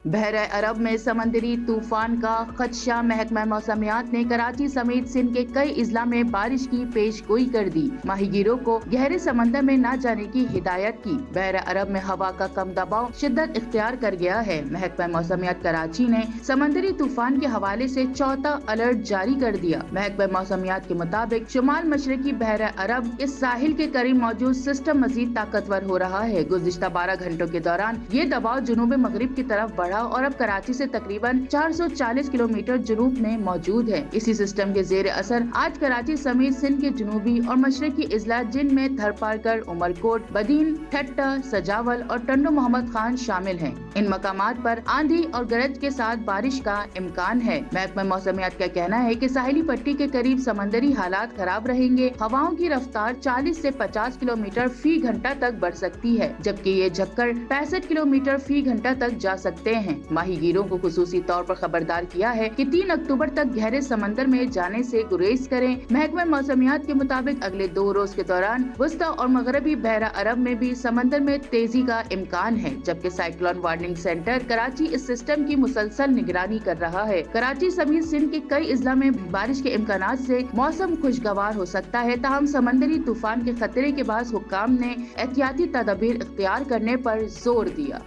बहरा अरब में समंदरी तूफान का खदशा। महकमा मौसमियात ने कराची समेत सिंध के कई अजला में बारिश की पेशगोई कर दी। माहीगीरों को गहरे समंदर में न जाने की हिदायत की। बहरा अरब में हवा का कम दबाव शिद्दत इख्तियार कर गया है। महकमा मौसमियात कराची ने समंदरी तूफान के हवाले से चौथा अलर्ट जारी कर दिया। महकमा मौसमियात के मुताबिक शुमाल मशरकी बहरा अरब के साहिल के करीब मौजूद सिस्टम मजीद ताकतवर हो रहा है। गुज़िश्ता 12 घंटों के दौरान ये दबाव जुनूब मगरिब की तरफ बढ़ा और अब कराची से तकरीबन 440 किलोमीटर जुनूब में मौजूद है। इसी सिस्टम के जेर असर आज कराची समेत सिंध के जुनूबी और मशरकी अजला जिनमें थरपारकर, उमरकोट, बदीन, ठट्टा, सजावल और टंडो मोहम्मद खान शामिल हैं। इन मकामात पर आंधी और गरज के साथ बारिश का इम्कान है। महकमा मौसमियात का कहना है कि साहिली पट्टी के करीब समंदरी हालात खराब रहेंगे। हवाओं की रफ्तार 40 से 50 किलोमीटर फी घंटा तक बढ़ सकती है, जबकि ये झक्कड़ 65 किलोमीटर फी घंटा तक जा सकते हैं। माहीगीरों को खुसूसी तौर पर खबरदार किया है कि 3 अक्टूबर तक गहरे समंदर में जाने से गुरेज करें। महकमा मौसमियात के मुताबिक अगले 2 रोज के दौरान वस्ता और मगरबी बहरा अरब में भी समंदर में तेजी का इम्कान है, जबकि साइक्लोन वार्निंग सेंटर कराची इस सिस्टम की मुसलसल निगरानी कर रहा है। कराची समेत सिंध के कई अजला में बारिश के इम्कानात से मौसम खुशगवार हो सकता है। ताहम समंदरी तूफान के खतरे के बाद हुक्काम ने एहतियाती तदबीर इख्तियार करने पर जोर दिया।